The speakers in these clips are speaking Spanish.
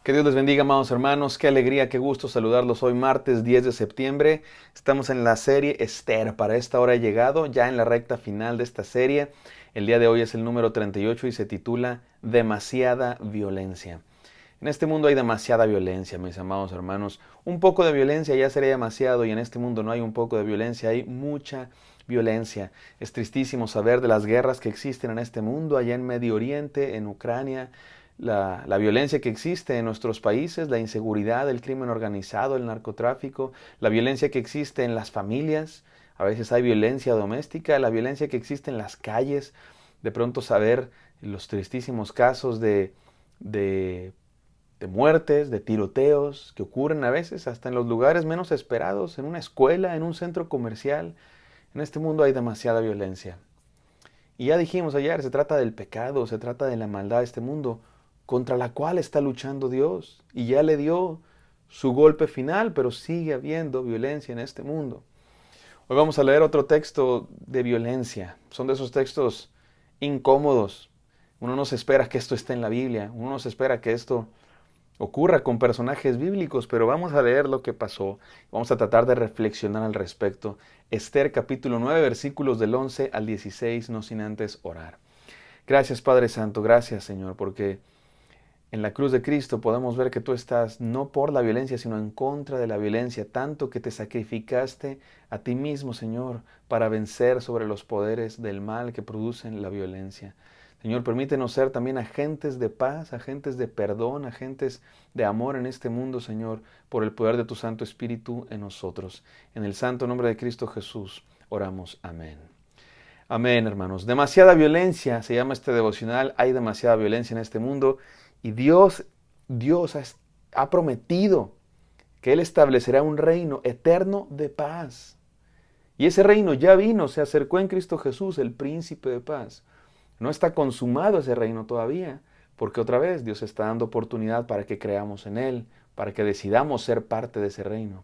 Que Dios les bendiga, amados hermanos. Qué alegría, qué gusto saludarlos hoy martes 10 de septiembre. Estamos en la serie Esther. Para esta hora he llegado ya en la recta final de esta serie. El día de hoy es el número 38 y se titula Demasiada violencia. En este mundo hay demasiada violencia, mis amados hermanos. Un poco de violencia ya sería demasiado y en este mundo no hay un poco de violencia, hay mucha violencia. Es tristísimo saber de las guerras que existen en este mundo, allá en Medio Oriente, en Ucrania, la violencia que existe en nuestros países, la inseguridad, el crimen organizado, el narcotráfico, la violencia que existe en las familias. A veces hay violencia doméstica, la violencia que existe en las calles. De pronto saber los tristísimos casos de de muertes, de tiroteos que ocurren a veces hasta en los lugares menos esperados, en una escuela, en un centro comercial. En este mundo hay demasiada violencia. Y ya dijimos ayer, se trata del pecado, se trata de la maldad de este mundo, contra la cual está luchando Dios. Y ya le dio su golpe final, pero sigue habiendo violencia en este mundo. Hoy vamos a leer otro texto de violencia. Son de esos textos incómodos. Uno no se espera que esto esté en la Biblia, uno no se espera que esto ocurra con personajes bíblicos, pero vamos a leer lo que pasó. Vamos a tratar de reflexionar al respecto. Esther capítulo 9, versículos del 11 al 16, no sin antes orar. Gracias Padre Santo, gracias Señor, porque en la cruz de Cristo podemos ver que tú estás no por la violencia, sino en contra de la violencia, tanto que te sacrificaste a ti mismo, Señor, para vencer sobre los poderes del mal que producen la violencia. Señor, permítenos ser también agentes de paz, agentes de perdón, agentes de amor en este mundo, Señor, por el poder de tu Santo Espíritu en nosotros. En el santo nombre de Cristo Jesús, oramos. Amén. Amén, hermanos. Demasiada violencia, se llama este devocional. Hay demasiada violencia en este mundo y Dios ha prometido que Él establecerá un reino eterno de paz. Y ese reino ya vino, se acercó en Cristo Jesús, el príncipe de paz. No está consumado ese reino todavía, porque otra vez Dios está dando oportunidad para que creamos en Él, para que decidamos ser parte de ese reino.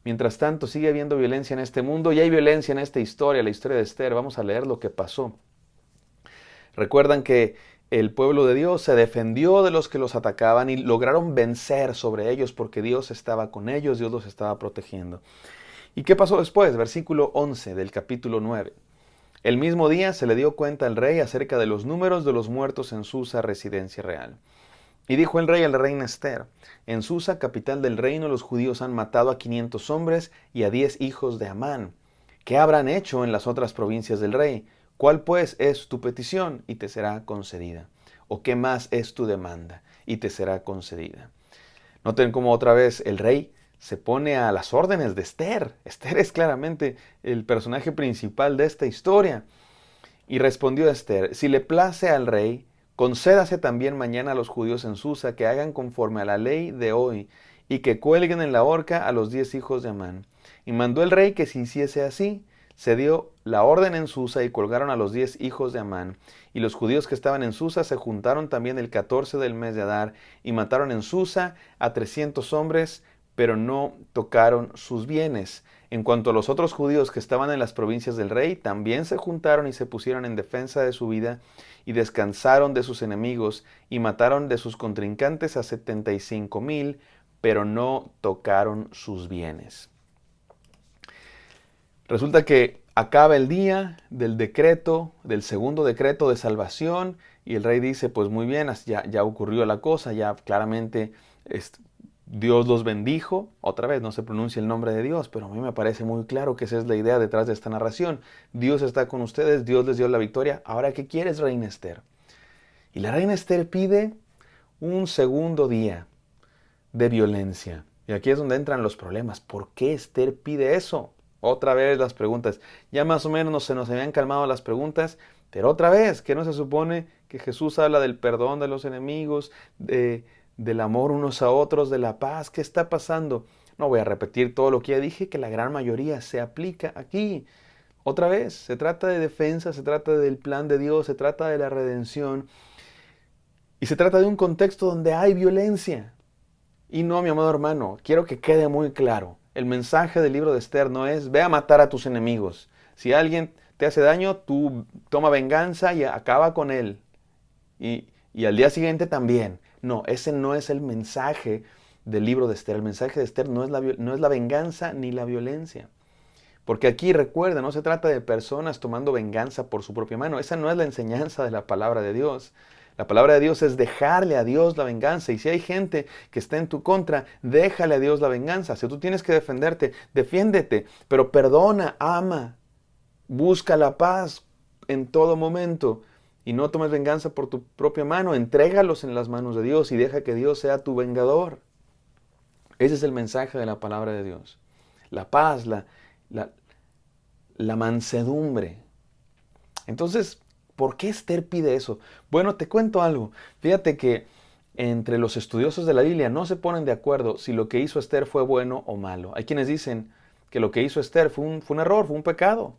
Mientras tanto, sigue habiendo violencia en este mundo y hay violencia en esta historia, la historia de Esther. Vamos a leer lo que pasó. Recuerdan que el pueblo de Dios se defendió de los que los atacaban y lograron vencer sobre ellos porque Dios estaba con ellos, Dios los estaba protegiendo. ¿Y qué pasó después? Versículo 11 del capítulo 9. El mismo día se le dio cuenta al rey acerca de los números de los muertos en Susa, residencia real. Y dijo el rey a la reina Esther: en Susa, capital del reino, los judíos han matado a 500 hombres y a 10 hijos de Amán. ¿Qué habrán hecho en las otras provincias del rey? ¿Cuál pues es tu petición? Y te será concedida. ¿O qué más es tu demanda? Y te será concedida. Noten cómo otra vez el rey se pone a las órdenes de Esther. Esther es claramente el personaje principal de esta historia. Y respondió Esther: si le place al rey, concédase también mañana a los judíos en Susa que hagan conforme a la ley de hoy y que cuelguen en la horca a los 10 hijos de Amán. Y mandó el rey que se hiciese así. Se dio la orden en Susa y colgaron a los 10 hijos de Amán. Y los judíos que estaban en Susa se juntaron también el 14 del mes de Adar y mataron en Susa a 300 hombres, pero no tocaron sus bienes. En cuanto a los otros judíos que estaban en las provincias del rey, también se juntaron y se pusieron en defensa de su vida y descansaron de sus enemigos y mataron de sus contrincantes a 75,000, pero no tocaron sus bienes. Resulta que acaba el día del decreto, del segundo decreto de salvación, y el rey dice: pues muy bien, ya ocurrió la cosa, ya claramente Dios los bendijo. Otra vez no se pronuncia el nombre de Dios, pero a mí me parece muy claro que esa es la idea detrás de esta narración. Dios está con ustedes, Dios les dio la victoria. Ahora, ¿qué quieres, reina Esther? Y la reina Esther pide un segundo día de violencia. Y aquí es donde entran los problemas. ¿Por qué Esther pide eso? Otra vez las preguntas. Ya más o menos se nos habían calmado las preguntas, pero otra vez, ¿qué no se supone que Jesús habla del perdón de los enemigos, del amor unos a otros, de la paz? ¿Qué está pasando? No voy a repetir todo lo que ya dije, que la gran mayoría se aplica aquí. Otra vez, se trata de defensa, se trata del plan de Dios, se trata de la redención y se trata de un contexto donde hay violencia. Y no, mi amado hermano, quiero que quede muy claro. El mensaje del libro de Esther no es: ve a matar a tus enemigos. Si alguien te hace daño, tú toma venganza y acaba con él. Y al día siguiente también. No, ese no es el mensaje del libro de Esther. El mensaje de Esther no es la venganza ni la violencia. Porque aquí, recuerda, no se trata de personas tomando venganza por su propia mano. Esa no es la enseñanza de la palabra de Dios. La palabra de Dios es dejarle a Dios la venganza. Y si hay gente que está en tu contra, déjale a Dios la venganza. Si tú tienes que defenderte, defiéndete. Pero perdona, ama, busca la paz en todo momento. Y no tomes venganza por tu propia mano. Entrégalos en las manos de Dios y deja que Dios sea tu vengador. Ese es el mensaje de la palabra de Dios. La paz, la mansedumbre. Entonces, ¿por qué Esther pide eso? Bueno, te cuento algo. Fíjate que entre los estudiosos de la Biblia no se ponen de acuerdo si lo que hizo Esther fue bueno o malo. Hay quienes dicen que lo que hizo Esther fue un error, fue un pecado.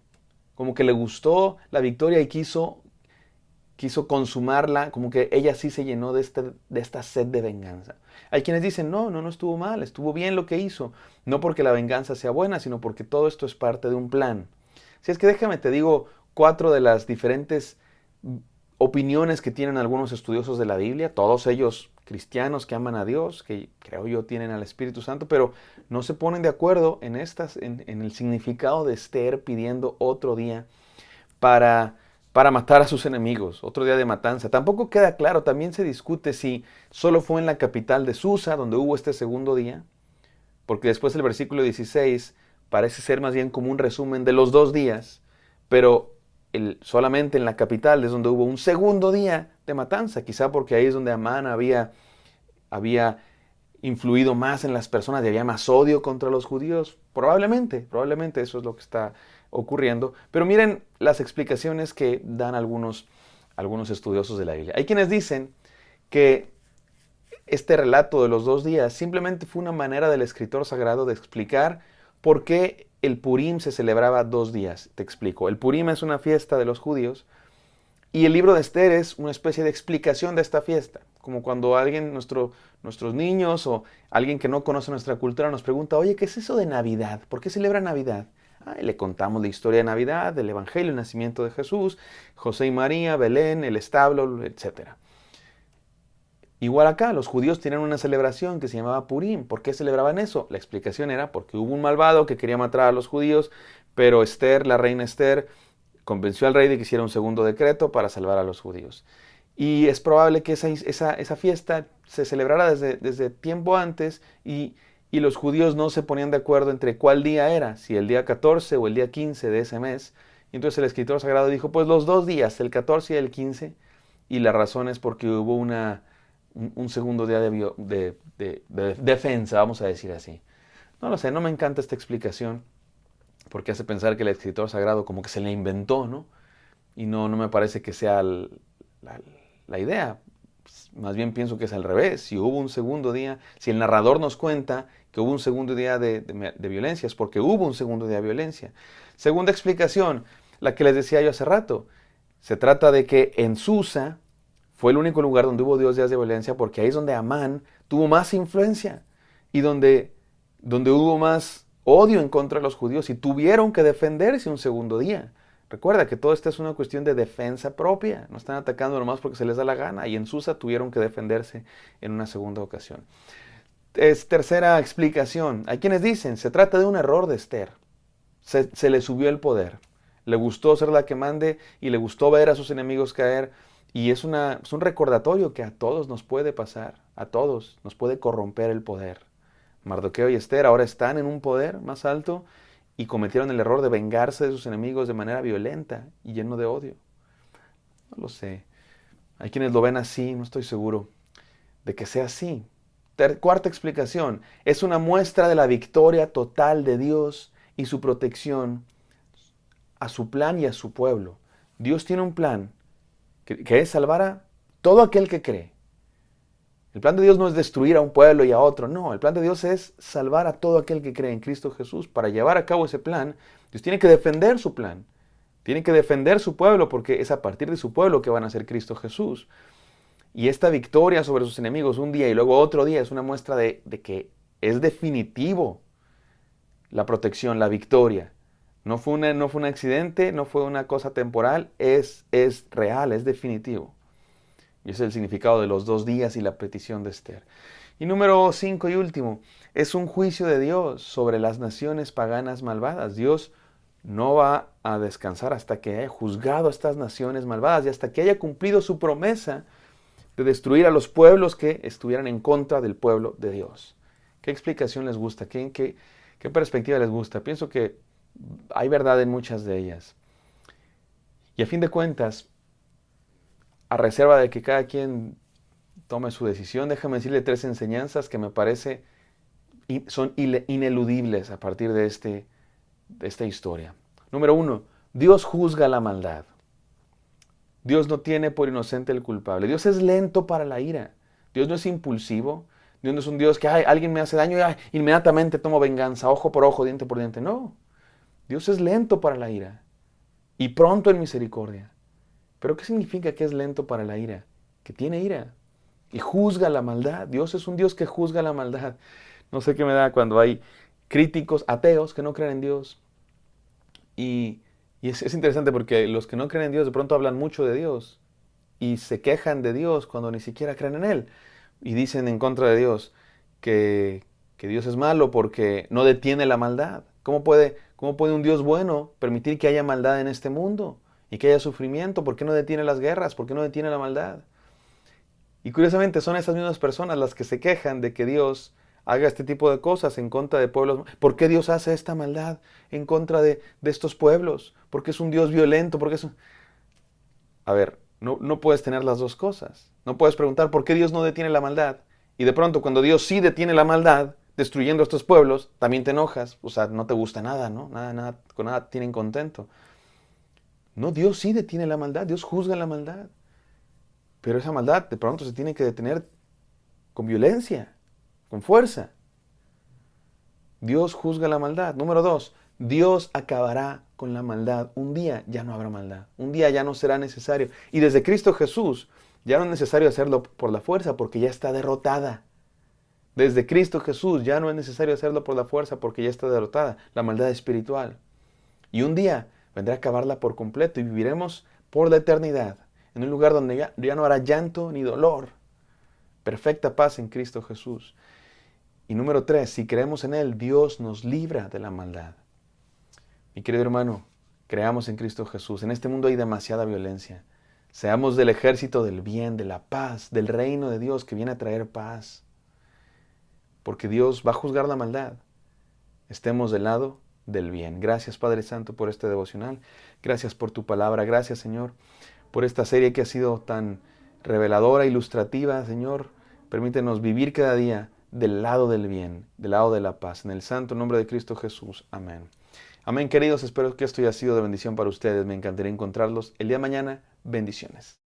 Como que le gustó la victoria y quiso consumarla, como que ella sí se llenó de esta sed de venganza. Hay quienes dicen, no estuvo mal, estuvo bien lo que hizo. No porque la venganza sea buena, sino porque todo esto es parte de un plan. Si es que déjame, te digo 4 de las diferentes opiniones que tienen algunos estudiosos de la Biblia, todos ellos cristianos que aman a Dios, que creo yo tienen al Espíritu Santo, pero no se ponen de acuerdo en el significado de Esther pidiendo otro día para matar a sus enemigos, otro día de matanza. Tampoco queda claro, también se discute si solo fue en la capital de Susa donde hubo este segundo día, porque después el versículo 16 parece ser más bien como un resumen de los 2 días, pero solamente en la capital es donde hubo un segundo día de matanza, quizá porque ahí es donde Amán había influido más en las personas y había más odio contra los judíos. Probablemente eso es lo que está ocurriendo. Pero miren las explicaciones que dan algunos estudiosos de la Biblia. Hay quienes dicen que este relato de los 2 días simplemente fue una manera del escritor sagrado de explicar por qué el Purim se celebraba 2 días. Te explico. El Purim es una fiesta de los judíos y el libro de Esther es una especie de explicación de esta fiesta. Como cuando alguien, nuestros niños o alguien que no conoce nuestra cultura nos pregunta, oye, ¿qué es eso de Navidad? ¿Por qué celebra Navidad? Y le contamos la historia de Navidad, del Evangelio, el nacimiento de Jesús, José y María, Belén, el establo, etc. Igual acá, los judíos tienen una celebración que se llamaba Purim. ¿Por qué celebraban eso? La explicación era porque hubo un malvado que quería matar a los judíos, pero Esther, la reina Esther, convenció al rey de que hiciera un segundo decreto para salvar a los judíos. Y es probable que esa fiesta se celebrara desde tiempo antes y los judíos no se ponían de acuerdo entre cuál día era, si el día 14 o el día 15 de ese mes. Y entonces el escritor sagrado dijo, pues los 2 días, el 14 y el 15, y la razón es porque hubo un segundo día de defensa, vamos a decir así. No lo sé, no me encanta esta explicación, porque hace pensar que el escritor sagrado como que se le inventó, ¿no? Y no me parece que sea la idea. Más bien pienso que es al revés. Si hubo un segundo día, si el narrador nos cuenta que hubo un segundo día de violencia, es porque hubo un segundo día de violencia. Segunda explicación, la que les decía yo hace rato. Se trata de que en Susa fue el único lugar donde hubo 2 días de violencia porque ahí es donde Amán tuvo más influencia y donde hubo más odio en contra de los judíos y tuvieron que defenderse un segundo día. Recuerda que todo esto es una cuestión de defensa propia. No están atacando nomás porque se les da la gana. Y en Susa tuvieron que defenderse en una segunda ocasión. Tercera explicación. Hay quienes dicen, se trata de un error de Esther. Se le subió el poder. Le gustó ser la que mande y le gustó ver a sus enemigos caer. Y es un recordatorio que a todos nos puede pasar. A todos nos puede corromper el poder. Mardoqueo y Esther ahora están en un poder más alto y cometieron el error de vengarse de sus enemigos de manera violenta y lleno de odio. No lo sé. Hay quienes lo ven así, no estoy seguro de que sea así. Cuarta explicación. Es una muestra de la victoria total de Dios y su protección a su plan y a su pueblo. Dios tiene un plan que es salvar a todo aquel que cree. El plan de Dios no es destruir a un pueblo y a otro, no. El plan de Dios es salvar a todo aquel que cree en Cristo Jesús. Para llevar a cabo ese plan, Dios tiene que defender su plan. Tiene que defender su pueblo porque es a partir de su pueblo que van a ser Cristo Jesús. Y esta victoria sobre sus enemigos un día y luego otro día es una muestra de que es definitivo la protección, la victoria. No fue un accidente, no fue una cosa temporal, es real, es definitivo. Y ese es el significado de los 2 días y la petición de Esther. Y número 5 y último, es un juicio de Dios sobre las naciones paganas malvadas. Dios no va a descansar hasta que haya juzgado a estas naciones malvadas y hasta que haya cumplido su promesa de destruir a los pueblos que estuvieran en contra del pueblo de Dios. ¿Qué explicación les gusta? ¿Qué perspectiva les gusta? Pienso que hay verdad en muchas de ellas. Y a fin de cuentas, a reserva de que cada quien tome su decisión, déjame decirle 3 enseñanzas que me parece son ineludibles a partir de esta historia. Número 1, Dios juzga la maldad. Dios no tiene por inocente el culpable. Dios es lento para la ira. Dios no es impulsivo. Dios no es un Dios que alguien me hace daño y inmediatamente tomo venganza, ojo por ojo, diente por diente. No. Dios es lento para la ira y pronto en misericordia. ¿Pero qué significa que es lento para la ira? Que tiene ira y juzga la maldad. Dios es un Dios que juzga la maldad. No sé qué me da cuando hay críticos ateos que no creen en Dios. Y es interesante porque los que no creen en Dios de pronto hablan mucho de Dios y se quejan de Dios cuando ni siquiera creen en Él. Y dicen en contra de Dios que Dios es malo porque no detiene la maldad. ¿Cómo puede un Dios bueno permitir que haya maldad en este mundo y que haya sufrimiento? ¿Por qué no detiene las guerras? ¿Por qué no detiene la maldad? Y curiosamente son esas mismas personas las que se quejan de que Dios haga este tipo de cosas en contra de pueblos. ¿Por qué Dios hace esta maldad en contra de estos pueblos? ¿Por qué es un Dios violento? ¿Por qué es A ver, no puedes tener las dos cosas. No puedes preguntar por qué Dios no detiene la maldad. Y de pronto cuando Dios sí detiene la maldad, destruyendo a estos pueblos, también te enojas. O sea, no te gusta nada, ¿no? Nada, con nada tienen contento. No, Dios sí detiene la maldad. Dios juzga la maldad. Pero esa maldad de pronto se tiene que detener con violencia, con fuerza. Dios juzga la maldad. Número 2, Dios acabará con la maldad. Un día ya no habrá maldad. Un día ya no será necesario. Y desde Cristo Jesús ya no es necesario hacerlo por la fuerza porque ya está derrotada. Desde Cristo Jesús ya no es necesario hacerlo por la fuerza porque ya está derrotada la maldad espiritual. Y un día vendrá a acabarla por completo y viviremos por la eternidad en un lugar donde ya no habrá llanto ni dolor. Perfecta paz en Cristo Jesús. Y número 3, si creemos en Él, Dios nos libra de la maldad. Mi querido hermano, creamos en Cristo Jesús. En este mundo hay demasiada violencia. Seamos del ejército del bien, de la paz, del reino de Dios que viene a traer paz. Porque Dios va a juzgar la maldad. Estemos del lado del bien. Gracias, Padre Santo, por este devocional. Gracias por tu palabra. Gracias, Señor, por esta serie que ha sido tan reveladora, ilustrativa, Señor. Permítenos vivir cada día del lado del bien, del lado de la paz. En el santo nombre de Cristo Jesús. Amén. Amén, queridos. Espero que esto haya sido de bendición para ustedes. Me encantaría encontrarlos el día de mañana. Bendiciones.